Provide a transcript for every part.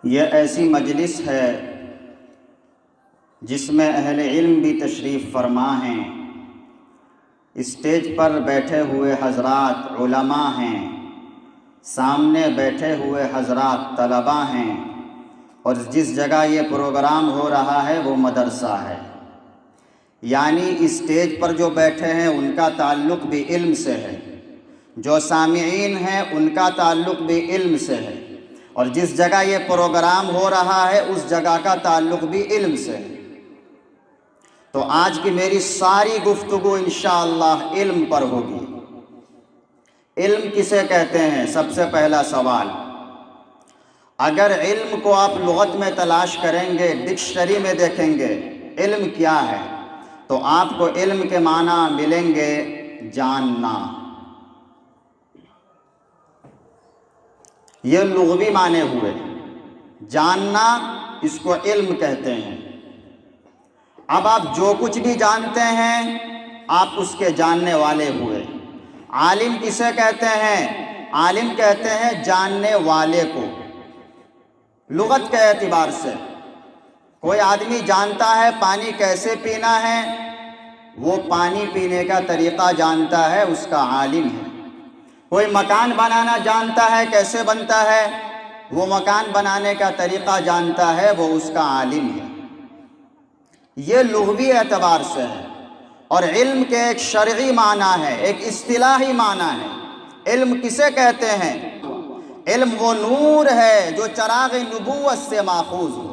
یہ ایسی مجلس ہے جس میں اہل علم بھی تشریف فرما ہیں، اسٹیج پر بیٹھے ہوئے حضرات علماء ہیں، سامنے بیٹھے ہوئے حضرات طلباء ہیں، اور جس جگہ یہ پروگرام ہو رہا ہے وہ مدرسہ ہے۔ یعنی اسٹیج پر جو بیٹھے ہیں ان کا تعلق بھی علم سے ہے، جو سامعین ہیں ان کا تعلق بھی علم سے ہے، اور جس جگہ یہ پروگرام ہو رہا ہے اس جگہ کا تعلق بھی علم سے ہے۔ تو آج کی میری ساری گفتگو انشاءاللہ علم پر ہوگی۔ علم کسے کہتے ہیں؟ سب سے پہلا سوال، اگر علم کو آپ لغت میں تلاش کریں گے، ڈکشنری میں دیکھیں گے علم کیا ہے، تو آپ کو علم کے معنی ملیں گے جاننا۔ یہ لغوی معنی ہوئے، جاننا، اس کو علم کہتے ہیں۔ اب آپ جو کچھ بھی جانتے ہیں آپ اس کے جاننے والے ہوئے۔ عالم کسے کہتے ہیں؟ عالم کہتے ہیں جاننے والے کو، لغت کے اعتبار سے۔ کوئی آدمی جانتا ہے پانی کیسے پینا ہے، وہ پانی پینے کا طریقہ جانتا ہے، اس کا عالم ہے۔ کوئی مکان بنانا جانتا ہے کیسے بنتا ہے، وہ مکان بنانے کا طریقہ جانتا ہے، وہ اس کا عالم ہے۔ یہ لغوی اعتبار سے ہے، اور علم کے ایک شرعی معنی ہے، ایک اصطلاحی معنی ہے۔ علم کسے کہتے ہیں؟ علم وہ نور ہے جو چراغ نبوت سے ماخوذ ہو۔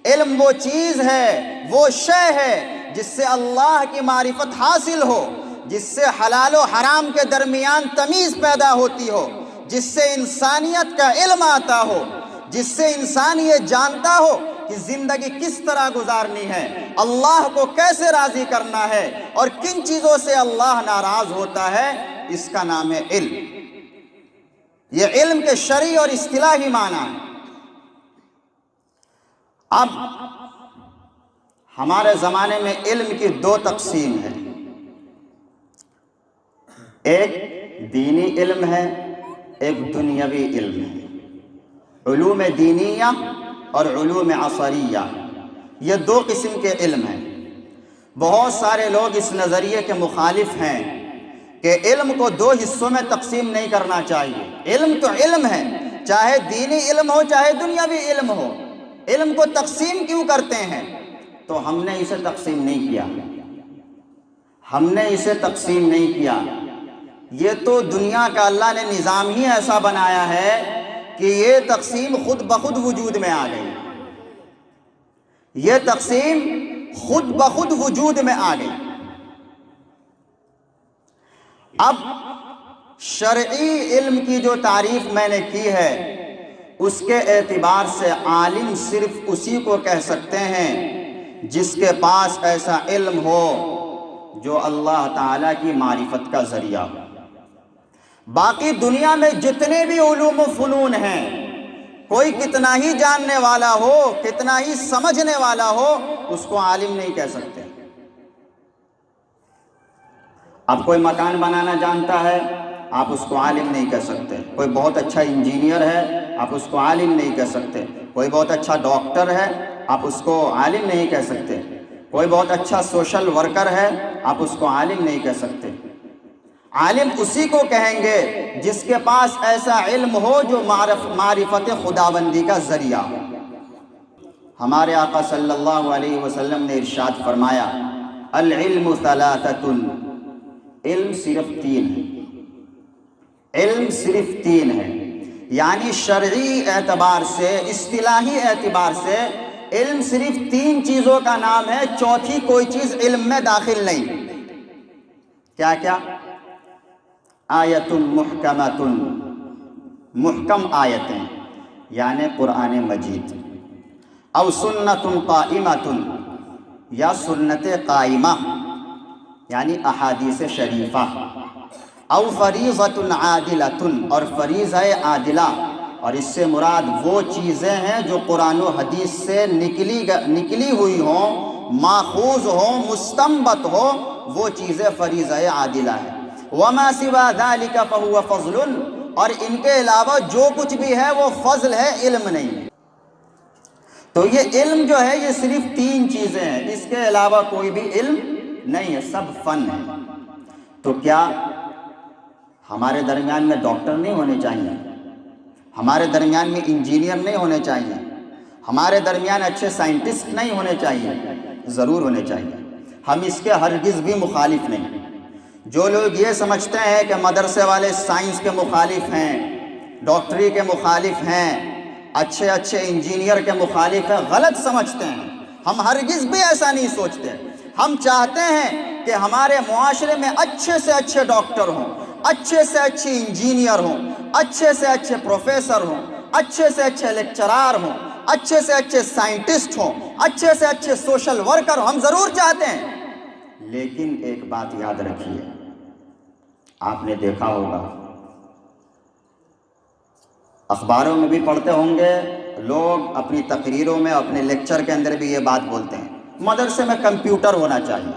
علم وہ چیز ہے، وہ شے ہے جس سے اللہ کی معرفت حاصل ہو، جس سے حلال و حرام کے درمیان تمیز پیدا ہوتی ہو، جس سے انسانیت کا علم آتا ہو، جس سے انسان یہ جانتا ہو کہ زندگی کس طرح گزارنی ہے، اللہ کو کیسے راضی کرنا ہے، اور کن چیزوں سے اللہ ناراض ہوتا ہے، اس کا نام ہے علم۔ یہ علم کے شرعی اور اصطلاحی معنی ہے۔ اب ہمارے زمانے میں علم کی دو تقسیم ہے، ایک دینی علم ہے، ایک دنیاوی علم ہے۔ علوم دینیہ اور علوم عصریہ، یہ دو قسم کے علم ہیں۔ بہت سارے لوگ اس نظریے کے مخالف ہیں کہ علم کو دو حصوں میں تقسیم نہیں کرنا چاہیے۔ علم تو علم ہے، چاہے دینی علم ہو چاہے دنیاوی علم ہو، علم کو تقسیم کیوں کرتے ہیں؟ تو ہم نے اسے تقسیم نہیں کیا، ہم نے اسے تقسیم نہیں کیا۔ یہ تو دنیا کا اللہ نے نظام ہی ایسا بنایا ہے کہ یہ تقسیم خود بخود وجود میں آ گئی، یہ تقسیم خود بخود وجود میں آ گئی۔ اب شرعی علم کی جو تعریف میں نے کی ہے، اس کے اعتبار سے عالم صرف اسی کو کہہ سکتے ہیں جس کے پاس ایسا علم ہو جو اللہ تعالیٰ کی معرفت کا ذریعہ ہو۔ باقی دنیا میں جتنے بھی علوم و فنون ہیں، کوئی کتنا ہی جاننے والا ہو، کتنا ہی سمجھنے والا ہو، اس کو عالم نہیں کہہ سکتے۔ اب کوئی مکان بنانا جانتا ہے، آپ اس کو عالم نہیں کہہ سکتے۔ کوئی بہت اچھا انجینئر ہے، آپ اس کو عالم نہیں کہہ سکتے۔ کوئی بہت اچھا ڈاکٹر ہے، آپ اس کو عالم نہیں کہہ سکتے۔ کوئی بہت اچھا سوشل ورکر ہے، آپ اس کو عالم نہیں کہہ سکتے۔ عالم اسی کو کہیں گے جس کے پاس ایسا علم ہو جو معرفت خداوندی کا ذریعہ ہو۔ ہمارے آقا صلی اللہ علیہ وسلم نے ارشاد فرمایا، العلم ثلاثۃ، علم صرف تین ہے، علم صرف تین ہے۔ یعنی شرعی اعتبار سے، اصطلاحی اعتبار سے علم صرف تین چیزوں کا نام ہے، چوتھی کوئی چیز علم میں داخل نہیں۔ کیا کیا؟ آیت محکمۃ، محکم آیتیں یعنی قرآن مجید، او سنت قائمۃ، یا سنت قائمہ یعنی احادیث شریفہ، او فریضۃ عادلۃ، اور فریضہ عادلہ، اور اس سے مراد وہ چیزیں ہیں جو قرآن و حدیث سے نکلی ہوئی ہوں، ماخوذ ہوں، مستنبط ہو، وہ چیزیں فریضہ عادلہ ہے۔ وما سوا ذلك فهو فضل، اور ان کے علاوہ جو کچھ بھی ہے وہ فضل ہے، علم نہیں۔ تو یہ علم جو ہے یہ صرف 3 چیزیں ہیں، اس کے علاوہ کوئی بھی علم نہیں ہے، سب فن ہے۔ تو کیا ہمارے درمیان میں ڈاکٹر نہیں ہونے چاہیے؟ ہمارے درمیان میں انجینئر نہیں ہونے چاہیے؟ ہمارے درمیان اچھے سائنٹسٹ نہیں ہونے چاہیے؟ ضرور ہونے چاہیے، ہم اس کے ہرگز بھی مخالف نہیں۔ جو لوگ یہ سمجھتے ہیں کہ مدرسے والے سائنس کے مخالف ہیں، ڈاکٹری کے مخالف ہیں، اچھے انجینئر کے مخالف ہیں، غلط سمجھتے ہیں۔ ہم ہرگز بھی ایسا نہیں سوچتے۔ ہم چاہتے ہیں کہ ہمارے معاشرے میں اچھے سے اچھے ڈاکٹر ہوں، اچھے سے اچھے انجینئر ہوں، اچھے سے اچھے پروفیسر ہوں، اچھے سے اچھے لیکچرار ہوں، اچھے سے اچھے سائنٹسٹ ہوں، اچھے سے اچھے سوشل ورکر ہوں، ہم ضرور چاہتے ہیں۔ لیکن ایک بات یاد رکھیے، آپ نے دیکھا ہوگا، اخباروں میں بھی پڑھتے ہوں گے، لوگ اپنی تقریروں میں، اپنے لیکچر کے اندر بھی یہ بات بولتے ہیں، مدرسے میں کمپیوٹر ہونا چاہیے،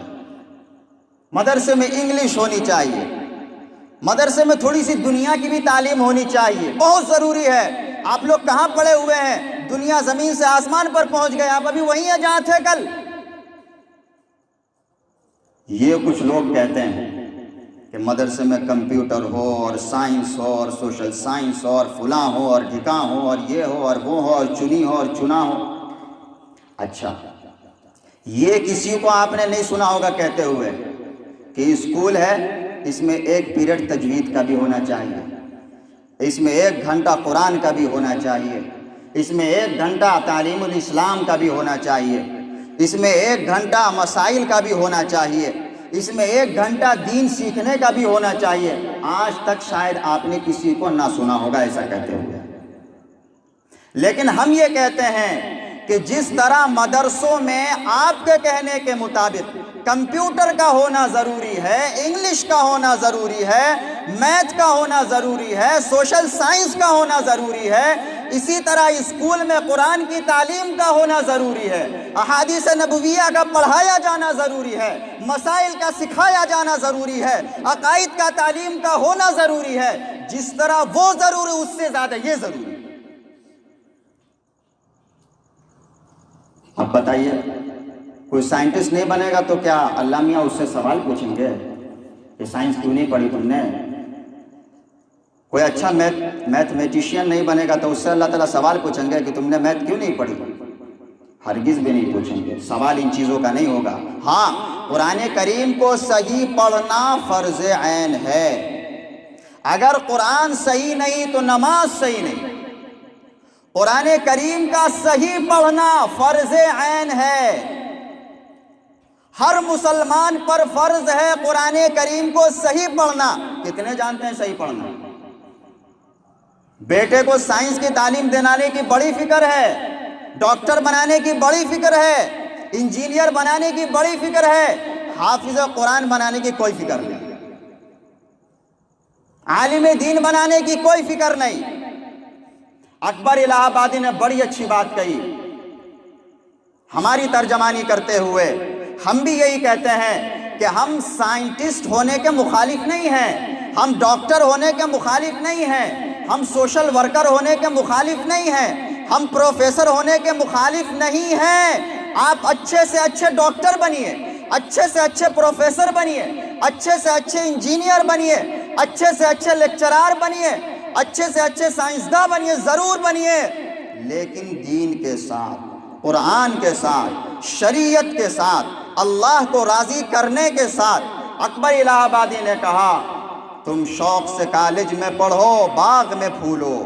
مدرسے میں انگلش ہونی چاہیے، مدرسے میں تھوڑی سی دنیا کی بھی تعلیم ہونی چاہیے، بہت ضروری ہے۔ آپ لوگ کہاں پڑے ہوئے ہیں؟ دنیا زمین سے آسمان پر پہنچ گئے، آپ ابھی وہیں ہیں جہاں تھے کل۔ یہ کچھ لوگ کہتے ہیں کہ مدرسے میں کمپیوٹر ہو اور سائنس ہو اور سوشل سائنس ہو اور فلاں ہو اور ڈھکاں ہو اور یہ ہو اور وہ ہو اور چنی ہو اور چنا ہو۔ اچھا، یہ کسی کو آپ نے نہیں سنا ہوگا کہتے ہوئے کہ اسکول ہے، اس میں 1 پیریڈ تجوید کا بھی ہونا چاہیے، اس میں 1 گھنٹہ قرآن کا بھی ہونا چاہیے، اس میں 1 گھنٹہ تعلیم الاسلام کا بھی ہونا چاہیے، اس میں 1 گھنٹہ مسائل کا بھی ہونا چاہیے، اس میں 1 گھنٹہ دین سیکھنے کا بھی ہونا چاہیے۔ آج تک شاید آپ نے کسی کو نہ سنا ہوگا ایسا کہتے ہوئے۔ لیکن ہم یہ کہتے ہیں کہ جس طرح مدرسوں میں آپ کے کہنے کے مطابق کمپیوٹر کا ہونا ضروری ہے، انگلش کا ہونا ضروری ہے، میتھ کا ہونا ضروری ہے، سوشل سائنس کا ہونا ضروری ہے، اسی طرح اسکول میں قرآن کی تعلیم کا ہونا ضروری ہے، احادیث نبویہ کا پڑھایا جانا ضروری ہے، مسائل کا سکھایا جانا ضروری ہے، عقائد کا تعلیم کا ہونا ضروری ہے۔ جس طرح وہ ضروری، اس سے زیادہ یہ ضروری ہے۔ اب بتائیے، کوئی سائنٹسٹ نہیں بنے گا تو کیا اللہ میاں اس سے سوال پوچھیں گے کہ سائنس کیوں نہیں پڑھی تم نے؟ کوئی اچھا میتھمیٹیشین نہیں بنے گا تو اس سے اللہ تعالیٰ سوال پوچھیں گے کہ تم نے میتھ کیوں نہیں پڑھی؟ ہرگز بھی نہیں پوچھیں گے، سوال ان چیزوں کا نہیں ہوگا۔ ہاں، قرآن کریم کو صحیح پڑھنا فرض عین ہے۔ اگر قرآن صحیح نہیں تو نماز صحیح نہیں۔ قرآن کریم کا صحیح پڑھنا فرض عین ہے، ہر مسلمان پر فرض ہے قرآن کریم کو صحیح پڑھنا۔ کتنے جانتے ہیں صحیح پڑھنا؟ بیٹے کو سائنس کی تعلیم دلانے کی بڑی فکر ہے، ڈاکٹر بنانے کی بڑی فکر ہے، انجینئر بنانے کی بڑی فکر ہے، حافظ قرآن بنانے کی کوئی فکر نہیں، عالم دین بنانے کی کوئی فکر نہیں۔ اکبر الہ آبادی نے بڑی اچھی بات کہی، ہماری ترجمانی کرتے ہوئے ہم بھی یہی کہتے ہیں کہ ہم سائنٹسٹ ہونے کے مخالف نہیں ہیں، ہم ڈاکٹر ہونے کے مخالف نہیں ہیں، ہم سوشل ورکر ہونے کے مخالف نہیں ہیں، ہم پروفیسر ہونے کے مخالف نہیں ہیں۔ آپ اچھے سے اچھے ڈاکٹر بنیے، اچھے سے اچھے پروفیسر بنیے، اچھے سے اچھے انجینئر بنیے، اچھے سے اچھے لیکچرار بنیے، اچھے سے اچھے سائنسداں بنیے، ضرور بنیے، لیکن دین کے ساتھ، قرآن کے ساتھ، شریعت کے ساتھ، اللہ کو راضی کرنے کے ساتھ۔ اکبر الہ آبادی نے کہا، تم شوق سے کالج میں پڑھو، باغ میں پھولو،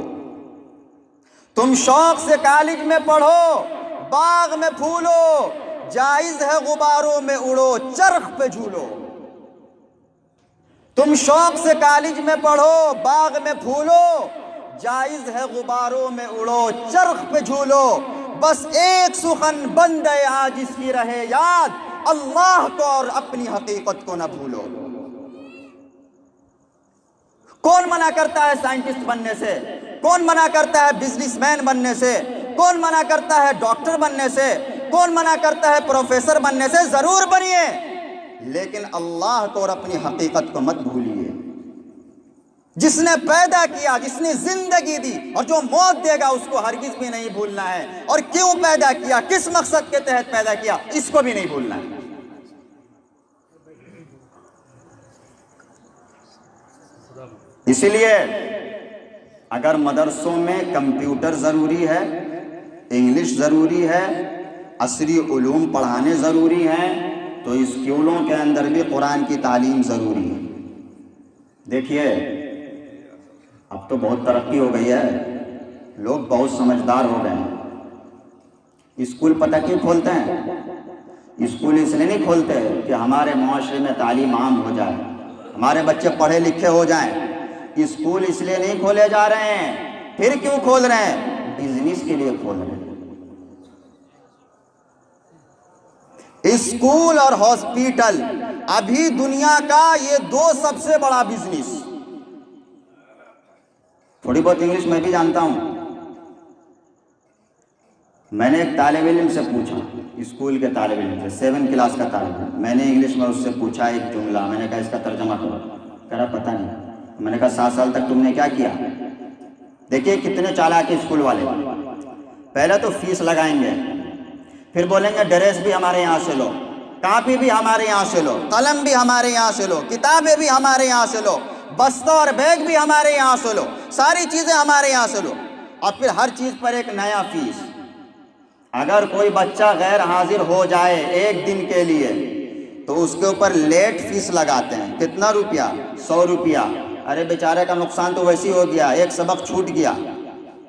تم شوق سے کالج میں پڑھو، باغ میں پھولو، جائز ہے غباروں میں اڑو، چرخ پہ جھولو۔ تم شوق سے کالج میں پڑھو، باغ میں پھولو، جائز ہے غباروں میں اڑو، چرخ پہ جھولو، بس ایک سخن بندے آج اس کی رہے یاد، اللہ کو اور اپنی حقیقت کو نہ بھولو۔ کون منع کرتا ہے سائنٹسٹ بننے سے؟ کون منع کرتا ہے بزنس مین بننے سے؟ کون منع کرتا ہے ڈاکٹر بننے سے؟ کون منع کرتا ہے پروفیسر بننے سے؟ ضرور بنیے، لیکن اللہ کو اور اپنی حقیقت کو مت بھولیے۔ جس نے پیدا کیا، جس نے زندگی دی، اور جو موت دے گا اس کو ہرگز بھی نہیں بھولنا ہے، اور کیوں پیدا کیا، کس مقصد کے تحت پیدا کیا، اس کو بھی نہیں بھولنا ہے۔ اسی لیے اگر مدرسوں میں کمپیوٹر ضروری ہے، انگلش ضروری ہے، عصری علوم پڑھانے ضروری ہیں، تو اسکولوں کے اندر بھی قرآن کی تعلیم ضروری ہے۔ دیکھیے اب تو بہت ترقی ہو گئی ہے، لوگ بہت سمجھدار ہو گئے ہیں۔ اسکول پتہ کیوں کھولتے ہیں؟ اسکول اس لیے نہیں کھولتے کہ ہمارے معاشرے میں تعلیم عام ہو جائے، ہمارے بچے پڑھے لکھے ہو جائیں۔ اسکول اس لیے نہیں کھولے جا رہے ہیں، پھر کیوں کھول رہے ہیں؟ بزنس کے لیے کھول رہے ہیں۔ اسکول اور ہاسپیٹل ابھی دنیا کا یہ دو سب سے بڑا بزنس۔ تھوڑی بہت انگلش میں بھی جانتا ہوں۔ میں نے ایک طالب علم سے پوچھا، اسکول کے طالب علم سے، 7 کلاس کا طالب علم، میں نے انگلش میں اس سے پوچھا ایک جملہ، میں نے کہا اس کا ترجمہ کرو، کہہ رہا پتہ نہیں۔ میں نے کہا 7 سال تک تم نے کیا کیا؟ دیکھیے کتنے چالاک اسکول والے، پہلے تو فیس لگائیں گے، پھر بولیں گے ڈریس بھی ہمارے یہاں سے لو، کاپی بھی ہمارے یہاں سے لو، قلم بھی ہمارے یہاں سے لو، کتابیں بھی ہمارے یہاں سے لو، بستہ اور بیگ بھی ہمارے یہاں سے لو، ساری چیزیں ہمارے یہاں سے لو، اور پھر ہر چیز پر ایک نیا فیس۔ اگر کوئی بچہ غیر حاضر ہو جائے ایک دن کے لیے تو اس کے اوپر لیٹ فیس لگاتے ہیں۔ کتنا روپیہ؟ 100 روپیہ۔ ارے بیچارے کا نقصان تو ویسی ہو گیا، ایک سبق چھوٹ گیا،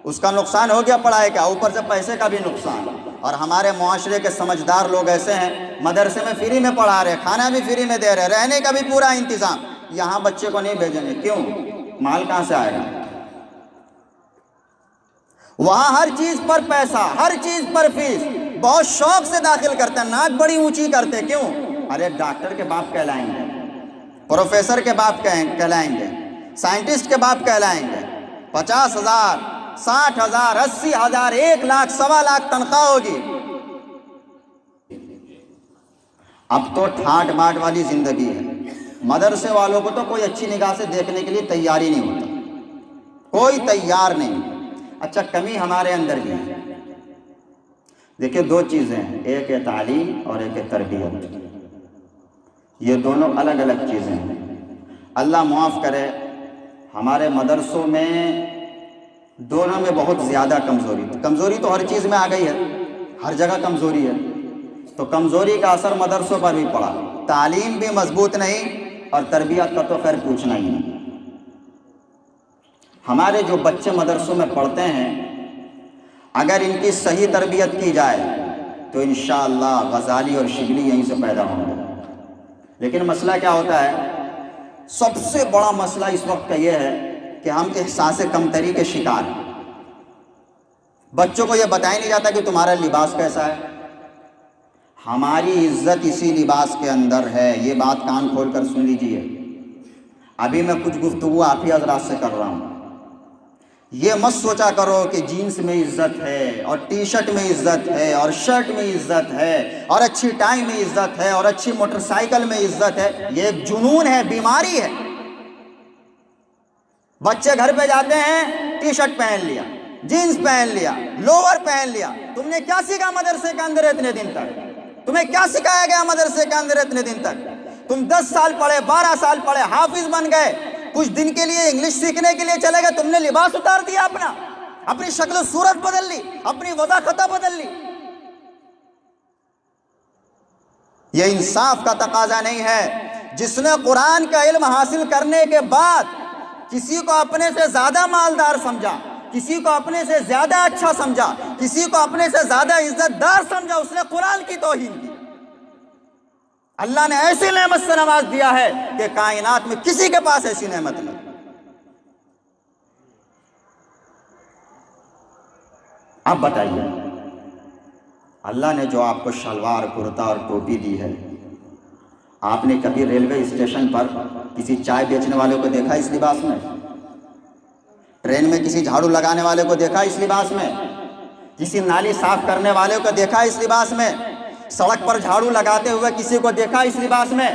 اس کا نقصان ہو گیا پڑھائی کا، اوپر سے پیسے کا بھی نقصان۔ اور ہمارے معاشرے کے سمجھدار لوگ ایسے ہیں، مدرسے میں فری میں پڑھا رہے، کھانا بھی فری میں دے رہے، رہنے کا بھی پورا انتظام، یہاں بچے کو نہیں بھیجیں گے۔ کیوں؟ مال کہاں سے آئے گا؟ وہاں ہر چیز پر پیسہ، ہر چیز پر فیس، بہت شوق سے داخل کرتے ہیں، ناک بڑی اونچی کرتے۔ کیوں؟ ارے ڈاکٹر کے باپ کہلائیں گے، پروفیسر کے باپ کہلائیں گے، سائنٹسٹ کے باپ کہلائیں گے۔ 50,000، 60,000، 80,000، 1 لاکھ، 1.25 لاکھ تنخواہ ہوگی۔ اب تو ٹھاٹ باٹ والی زندگی ہے۔ مدرسے والوں کو تو کوئی اچھی نگاہ سے دیکھنے کے لیے تیار ہی نہیں ہوتا، کوئی تیار نہیں۔ اچھا کمی ہمارے اندر بھی ہے۔ دیکھیں 2 چیزیں ہیں، ایک ہے تعلیم اور ایک ہے تربیت، یہ دونوں الگ الگ چیزیں ہیں۔ اللہ معاف کرے، ہمارے مدرسوں میں دونوں میں بہت زیادہ کمزوری تھی۔ کمزوری تو ہر چیز میں آ گئی ہے، ہر جگہ کمزوری ہے، تو کمزوری کا اثر مدرسوں پر بھی پڑا۔ تعلیم بھی مضبوط نہیں اور تربیت کا تو خیر پوچھنا ہی نہیں۔ ہمارے جو بچے مدرسوں میں پڑھتے ہیں، اگر ان کی صحیح تربیت کی جائے تو انشاءاللہ غزالی اور شبلی یہیں سے پیدا ہوں گے۔ لیکن مسئلہ کیا ہوتا ہے؟ سب سے بڑا مسئلہ اس وقت کا یہ ہے کہ ہم احساس کمتری کے شکار ہیں۔ بچوں کو یہ بتایا نہیں جاتا کہ تمہارا لباس کیسا ہے، ہماری عزت اسی لباس کے اندر ہے۔ یہ بات کان کھول کر سن لیجئے۔ ابھی میں کچھ گفتگو آپ ہی حضرات سے کر رہا ہوں، یہ مت سوچا کرو کہ جینس میں عزت ہے اور ٹی شرٹ میں عزت ہے اور شرٹ میں عزت ہے اور اچھی ٹائی میں عزت ہے اور اچھی موٹر سائیکل میں عزت ہے۔ یہ ایک جنون ہے، بیماری ہے۔ بچے گھر پہ جاتے ہیں، ٹی شرٹ پہن لیا، جینس پہن لیا، لوور پہن لیا۔ تم نے کیا سیکھا مدرسے کے اندر اتنے دن تک؟ تمہیں کیا سکھایا گیا مدرسے کے اندر اتنے دن تک؟ تم 10 سال پڑھے، 12 سال پڑھے، حافظ بن گئے، کچھ دن کے لیے انگلش سیکھنے کے لیے چلے گئے، تم نے لباس اتار دیا اپنا، اپنی شکل و صورت بدل لی، اپنی وضع خطا بدل لی۔ یہ انصاف کا تقاضا نہیں ہے۔ جس نے قرآن کا علم حاصل کرنے کے بعد کسی کو اپنے سے زیادہ مالدار سمجھا، کسی کو اپنے سے زیادہ اچھا سمجھا، کسی کو اپنے سے زیادہ عزت دار سمجھا، اس نے قرآن کی توہین کی۔ اللہ نے ایسی نعمت سے نواز دیا ہے کہ کائنات میں کسی کے پاس ایسی نعمت نہیں۔ اب بتائیے، اللہ نے جو آپ کو شلوار، کرتا اور ٹوپی دی ہے، آپ نے کبھی ریلوے اسٹیشن پر کسی چائے بیچنے والے کو دیکھا اس لباس میں؟ ٹرین میں کسی جھاڑو لگانے والے کو دیکھا اس لباس میں؟ کسی نالی صاف کرنے والے کو دیکھا اس لباس میں؟ سڑک پر جھاڑو لگاتے ہوئے کسی کو دیکھا اس لباس میں؟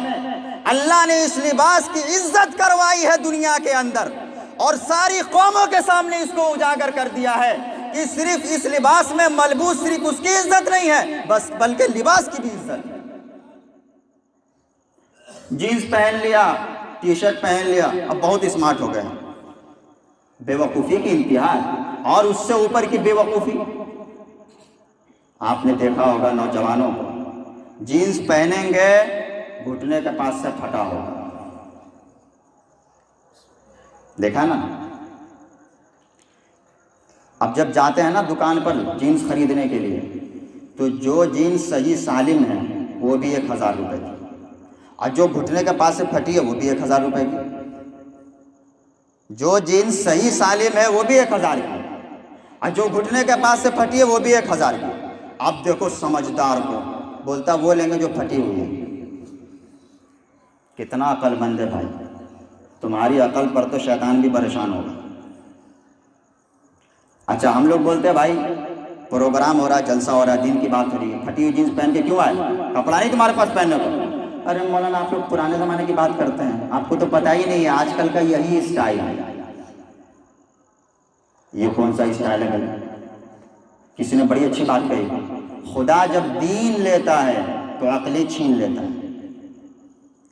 اللہ نے اس لباس کی عزت کروائی ہے دنیا کے اندر، اور ساری قوموں کے سامنے اس کو اجاگر کر دیا ہے کہ صرف اس لباس میں ملبوس صرف اس کی عزت نہیں ہے بس بلکہ لباس کی بھی عزت ہے۔ جینز پہن لیا، ٹی شرٹ پہن لیا، اب بہت اسمارٹ ہو گئے ہیں۔ بے وقوفی کی انتہا ہے، اور اس سے اوپر کی بے وقوفی آپ نے دیکھا ہوگا نوجوانوں کو، جینز پہنیں گے گھٹنے کے پاس سے پھٹا ہوگا، دیکھا نا؟ اب جب جاتے ہیں نا دکان پر جینز خریدنے کے لیے تو جو جینز صحیح سالم ہے وہ بھی 1000 روپے کی، اور جو گھٹنے کے پاس سے پھٹی ہے وہ بھی 1000 روپے کی۔ جو جینز صحیح سالم ہے وہ بھی 1000 کی، اور جو گھٹنے کے پاس سے پھٹی ہے وہ بھی 1000 کی۔ اب دیکھو سمجھدار کو بولتا وہ لیں گے جو پھٹی ہوئی ہے۔ کتنا عقل مند ہے بھائی، تمہاری عقل پر تو شیطان بھی پریشان ہوگا۔ اچھا ہم لوگ بولتے ہیں بھائی پروگرام ہو رہا ہے، جلسہ ہو رہا ہے، دین کی بات ہو رہی ہے، پھٹی ہوئی جینز پہن کے کیوں آئے؟ کپڑا نہیں تمہارے پاس پہننے کو؟ ارے مولانا آپ لوگ پرانے زمانے کی بات کرتے ہیں، آپ کو تو پتہ ہی نہیں ہے آج کل کا یہی اسٹائل ہے۔ یہ کون سا اسٹائل ہے بھائی؟ کسی نے بڑی اچھی بات کہی، خدا جب دین لیتا ہے تو عقلیں چھین لیتا ہے۔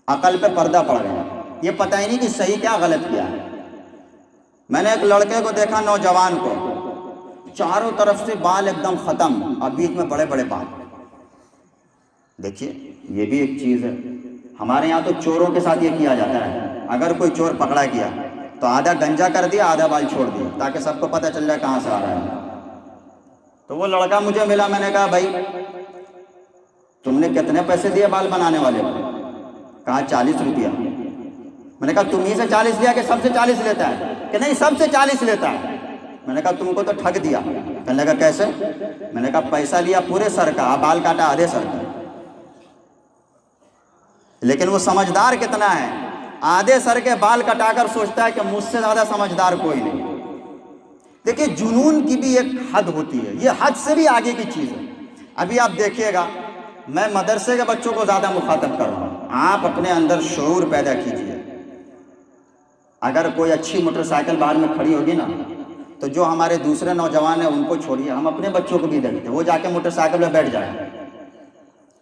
عقل پہ پردہ پڑ گیا، یہ پتہ ہی نہیں کہ صحیح کیا غلط کیا ہے۔ میں نے ایک لڑکے کو دیکھا نوجوان کو، چاروں طرف سے بال ایک دم ختم اور بیچ میں بڑے بڑے بال۔ دیکھیے یہ بھی ایک چیز ہے، ہمارے یہاں تو چوروں کے ساتھ یہ کیا جاتا ہے، اگر کوئی چور پکڑا گیا تو آدھا گنجا کر دیا آدھا بال چھوڑ دیا تاکہ سب کو پتہ چل جائے کہاں سے آ رہا ہے۔ تو وہ لڑکا مجھے ملا، میں نے کہا بھائی تم نے کتنے پیسے دیے بال بنانے والے کو؟ کہا 40 روپیہ۔ میں نے کہا تم ہی سے 40 لیا کہ سب سے 40 لیتا ہے؟ کہ نہیں سب سے 40 لیتا ہے۔ میں نے کہا تم کو تو ٹھگ دیا۔ کہنے لگا کیسے؟ میں نے کہا پیسہ لیا پورے سر کا، بال کاٹا آدھے سر کا۔ لیکن وہ سمجھدار کتنا ہے، آدھے سر کے بال کٹا کر سوچتا ہے کہ مجھ سے زیادہ سمجھدار کوئی نہیں۔ دیکھیں جنون کی بھی ایک حد ہوتی ہے، یہ حد سے بھی آگے کی چیز ہے۔ ابھی آپ دیکھیے گا، میں مدرسے کے بچوں کو زیادہ مخاطب کر رہا ہوں، آپ اپنے اندر شعور پیدا کیجئے۔ اگر کوئی اچھی موٹر سائیکل باہر میں کھڑی ہوگی نا تو جو ہمارے دوسرے نوجوان ہیں ان کو چھوڑیے، ہم اپنے بچوں کو بھی دیکھتے ہیں، وہ جا کے موٹر سائیکل میں بیٹھ جائے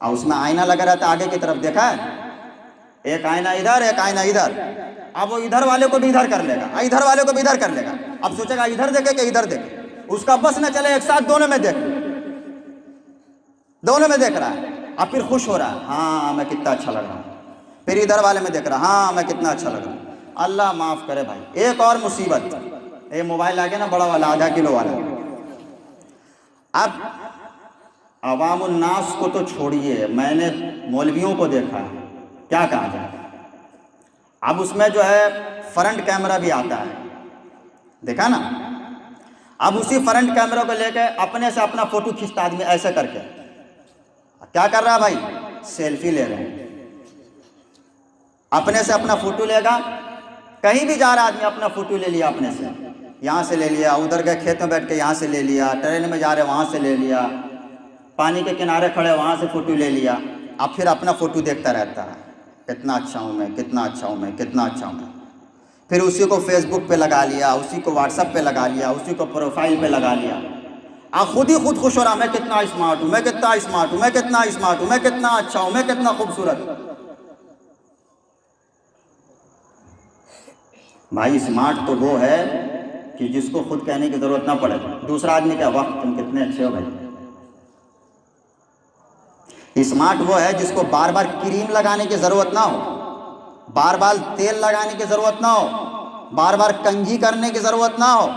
اور اس میں آئینہ لگا رہتا ہے آگے کی طرف، دیکھا ہے؟ ایک آئینہ ادھر ایک آئینہ ادھر، اب وہ ادھر والے کو بھی ادھر کر لے گا، ادھر والے کو بھی ادھر کر لے گا، اب سوچے گا ادھر دیکھے کہ ادھر دیکھے، اس کا بس نہ چلے ایک ساتھ دونوں میں دیکھ، دونوں میں دیکھ رہا ہے، اب پھر خوش ہو رہا ہے، ہاں میں کتنا اچھا لگ رہا ہوں، پھر ادھر والے میں دیکھ رہا، ہاں میں کتنا اچھا لگ رہا ہوں۔ اللہ معاف کرے بھائی، ایک اور مصیبت، یہ موبائل آ گیا نا بڑا والا، آدھا کلو والا۔ اب عوام الناس کو تو چھوڑیے، میں نے مولویوں کو دیکھا ہے، کیا کہا جائے، اب اس میں جو ہے فرنٹ کیمرہ بھی آتا ہے، دیکھا نا؟ اب اسی فرنٹ کیمرہ کو لے کے اپنے سے اپنا فوٹو کھینچتا آدمی ایسے کر کے، کیا کر رہا ہے بھائی؟ سیلفی لے رہے ہیں، اپنے سے اپنا فوٹو لے گا، کہیں بھی جا رہا آدمی اپنا فوٹو لے لیا، اپنے سے یہاں سے لے لیا، ادھر گئے کھیت میں بیٹھ کے یہاں سے لے لیا، ٹرین میں جا رہے وہاں سے لے لیا، پانی کے کنارے کھڑے وہاں سے فوٹو لے لیا، اب پھر اپنا فوٹو دیکھتا رہتا ہے، کتنا اچھا ہوں میں، کتنا اچھا ہوں میں، کتنا اچھا ہوں میں۔ پھر اسی کو فیس بک پہ لگا لیا، اسی کو واٹس ایپ پہ لگا لیا، اسی کو پروفائل پہ لگا لیا، خود ہی خود خوش ہو رہا، میں کتنا اسمارٹ ہوں، میں کتنا اسمارٹ ہوں، میں کتنا اسمارٹ ہوں، میں کتنا اچھا ہوں، میں کتنا خوبصورت ہوں۔ بھائی اسمارٹ تو وہ ہے کہ جس کو خود کہنے کی ضرورت نہ پڑے، دوسرا آدمی کہے واہ تم کتنے اچھے ہو بھائی۔ اسمارٹ وہ ہے جس کو بار بار کریم لگانے کی ضرورت نہ ہو، بار بار تیل لگانے کی ضرورت نہ ہو، بار بار کنگھی کرنے کی ضرورت نہ ہو،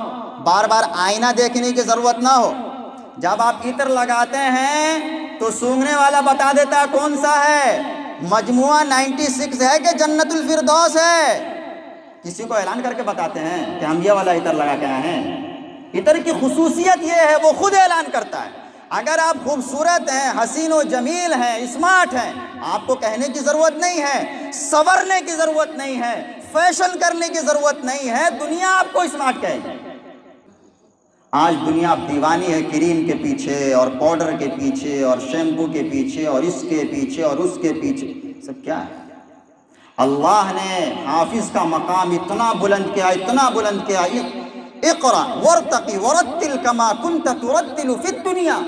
بار بار آئینہ دیکھنے کی ضرورت نہ ہو۔ جب آپ عطر لگاتے ہیں تو سونگھنے والا بتا دیتا ہے کون سا ہے، مجموعہ 96 ہے کہ جنت الفردوس ہے۔ کسی کو اعلان کر کے بتاتے ہیں کہ ہم یہ والا عطر لگا کے آئے ہیں۔ عطر کی خصوصیت یہ ہے وہ خود اعلان کرتا ہے۔ اگر آپ خوبصورت ہیں، حسین و جمیل ہیں، اسمارٹ ہیں، آپ کو کہنے کی ضرورت نہیں ہے، سنورنے کی ضرورت نہیں ہے، فیشن کرنے کی ضرورت نہیں ہے، دنیا آپ کو اسمارٹ کہے گی۔ آج دنیا دیوانی ہے کریم کے پیچھے اور پاؤڈر کے پیچھے اور شیمپو کے پیچھے اور اس کے پیچھے اور اس کے پیچھے، سب کیا ہے؟ اللہ نے حافظ کا مقام اتنا بلند کیا، اتنا بلند کیا، اقرا ورتقی ورتل کما کنت ترتل فی الدنیا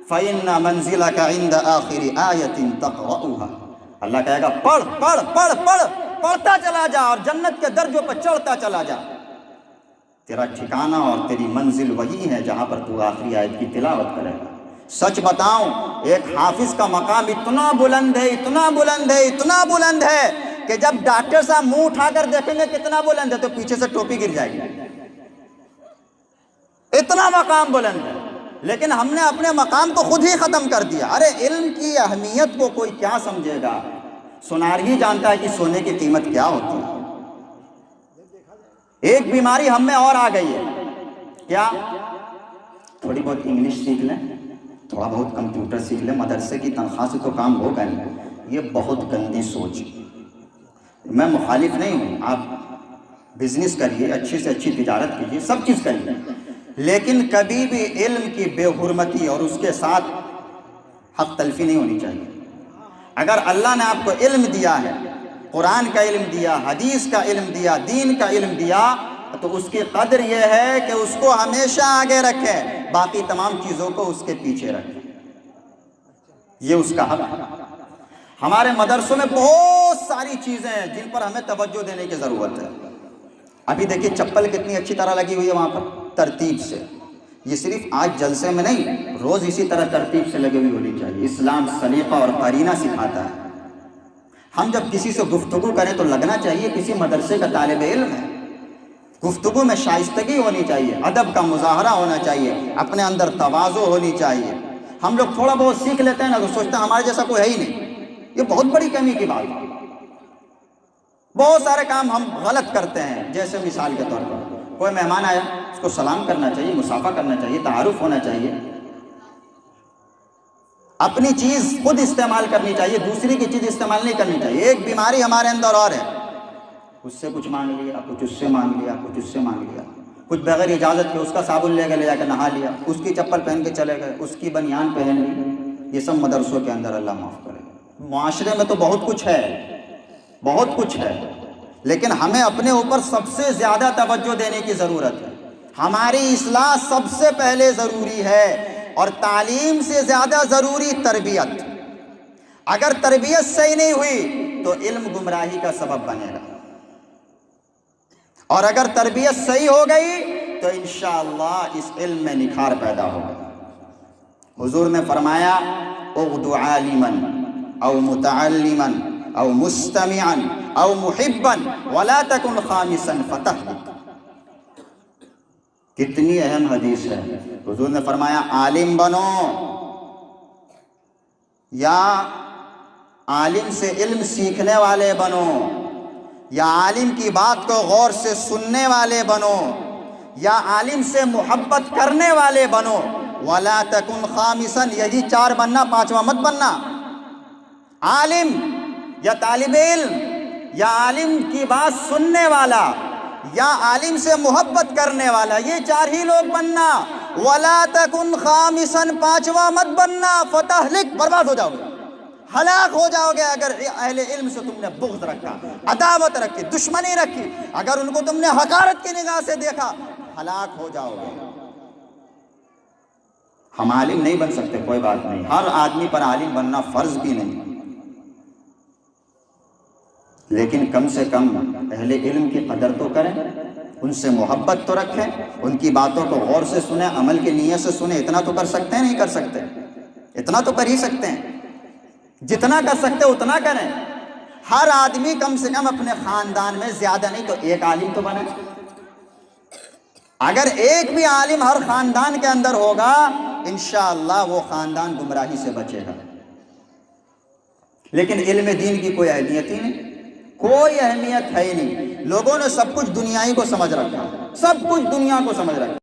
فإن منزلک عند آخر آیۃ تقرأها۔ اللہ کہے گا پڑھ پڑھ پڑھ پڑھ، پڑھتا چلا جا اور جنت کے درجوں پر چڑھتا چلا جا، تیرا ٹھکانہ اور تیری منزل وہی ہے جہاں پر تو آخری آیت کی تلاوت کرے گا۔ سچ بتاؤں، ایک حافظ کا مقام اتنا بلند ہے، اتنا بلند ہے، اتنا بلند ہے کہ جب ڈاکٹر صاحب منہ اٹھا کر دیکھیں گے کتنا بلند ہے تو پیچھے سے ٹوپی گر جائے گی، اتنا مقام بلند ہے۔ لیکن ہم نے اپنے مقام کو خود ہی ختم کر دیا۔ ارے علم کی اہمیت کو کوئی کیا سمجھے گا؟ سونار ہی جانتا ہے کہ سونے کی قیمت کیا ہوتی ہے۔ ایک بیماری ہم میں اور آ گئی ہے، کیا؟ تھوڑی بہت انگلش سیکھ لیں، تھوڑا بہت کمپیوٹر سیکھ لیں، مدرسے کی تنخواہ سے تو کام ہوگا نہیں۔ یہ بہت گندی سوچ۔ میں مخالف نہیں ہوں، آپ بزنس کریے، اچھی سے اچھی تجارت کیجیے، سب چیز کریے، لیکن کبھی بھی علم کی بے حرمتی اور اس کے ساتھ حق تلفی نہیں ہونی چاہیے۔ اگر اللہ نے آپ کو علم دیا ہے، قرآن کا علم دیا، حدیث کا علم دیا، دین کا علم دیا، تو اس کی قدر یہ ہے کہ اس کو ہمیشہ آگے رکھے، باقی تمام چیزوں کو اس کے پیچھے رکھے، یہ اس کا حق ہے۔ ہمارے مدرسوں میں بہت ساری چیزیں ہیں جن پر ہمیں توجہ دینے کی ضرورت ہے۔ ابھی دیکھیے چپل کتنی اچھی طرح لگی ہوئی ہے وہاں پر، ترتیب سے۔ یہ صرف آج جلسے میں نہیں، روز اسی طرح ترتیب سے لگی ہوئی ہونی چاہیے۔ اسلام سلیقہ اور قرینہ سکھاتا ہے۔ ہم جب کسی سے گفتگو کریں تو لگنا چاہیے کسی مدرسے کا طالب علم ہے۔ گفتگو میں شائستگی ہونی چاہیے، ادب کا مظاہرہ ہونا چاہیے، اپنے اندر تواضع ہونی چاہیے۔ ہم لوگ تھوڑا بہت سیکھ لیتے ہیں نا تو سوچتے ہیں ہمارے جیسا کوئی ہے ہی نہیں، یہ بہت بڑی کمی کی بات ہے۔ بہت سارے کام ہم غلط کرتے ہیں، جیسے مثال کے طور پر کوئی مہمان آیا، اس کو سلام کرنا چاہیے، مصافحہ کرنا چاہیے، تعارف ہونا چاہیے، اپنی چیز خود استعمال کرنی چاہیے، دوسری کی چیز استعمال نہیں کرنی چاہیے۔ ایک بیماری ہمارے اندر اور ہے، اس سے کچھ مانگ لیا، کچھ اس سے مانگ لیا، کچھ اس سے مانگ لیا، کچھ بغیر اجازت کے اس کا صابن لے جا کے نہا لیا، اس کی چپل پہن کے چلے گئے، اس کی بنیان پہن لی۔ یہ سب مدرسوں کے اندر، اللہ معاف کرے۔ معاشرے میں تو بہت کچھ ہے، بہت کچھ ہے، لیکن ہمیں اپنے اوپر سب سے زیادہ توجہ دینے کی ضرورت ہے۔ ہماری اصلاح سب سے پہلے ضروری ہے، اور تعلیم سے زیادہ ضروری تربیت۔ اگر تربیت صحیح نہیں ہوئی تو علم گمراہی کا سبب بنے گا، اور اگر تربیت صحیح ہو گئی تو انشاءاللہ اس علم میں نکھار پیدا ہوگا۔ حضور نے فرمایا اغدو عالما او متعلما او مستمعا او محبا ولا تکن خامسا فتهلك۔ کتنی اہم حدیث ہے۔ حضور نے فرمایا عالم بنو، یا عالم سے علم سیکھنے والے بنو، یا عالم کی بات کو غور سے سننے والے بنو، یا عالم سے محبت کرنے والے بنو۔ وَلَا تَكُنْ خَامِسًا، یہی چار بننا، پانچواں مت بننا۔ عالم یا طالب علم یا عالم کی بات سننے والا یا عالم سے محبت کرنے والا، یہ چار ہی لوگ بننا۔ وَلَا تَكُنْ خَامِسًا، پانچواں مت بننا، فَتَهْلِكْ، برباد ہو جاؤ گے، ہلاک ہو جاؤ گے۔ اگر اہل علم سے تم نے بغض رکھا، عداوت رکھی، دشمنی رکھی، اگر ان کو تم نے حقارت کی نگاہ سے دیکھا، ہلاک ہو جاؤ گے۔ ہم عالم نہیں بن سکتے، کوئی بات نہیں، ہر آدمی پر عالم بننا فرض بھی نہیں، لیکن کم سے کم اہل علم کی قدر تو کریں، ان سے محبت تو رکھیں، ان کی باتوں کو غور سے سنیں، عمل کی نیت سے سنیں۔ اتنا تو کر سکتے ہیں، نہیں کر سکتے؟ اتنا تو کر ہی سکتے ہیں، جتنا کر سکتے اتنا کریں۔ ہر آدمی کم سے کم اپنے خاندان میں زیادہ نہیں تو ایک عالم تو بنے۔ اگر ایک بھی عالم ہر خاندان کے اندر ہوگا، انشاءاللہ وہ خاندان گمراہی سے بچے گا۔ لیکن علم دین کی کوئی اہمیت ہی نہیں، کوئی اہمیت ہے ہی نہیں۔ لوگوں نے سب کچھ دنیائی کو سمجھ رکھا، سب کچھ دنیا کو سمجھ رکھا۔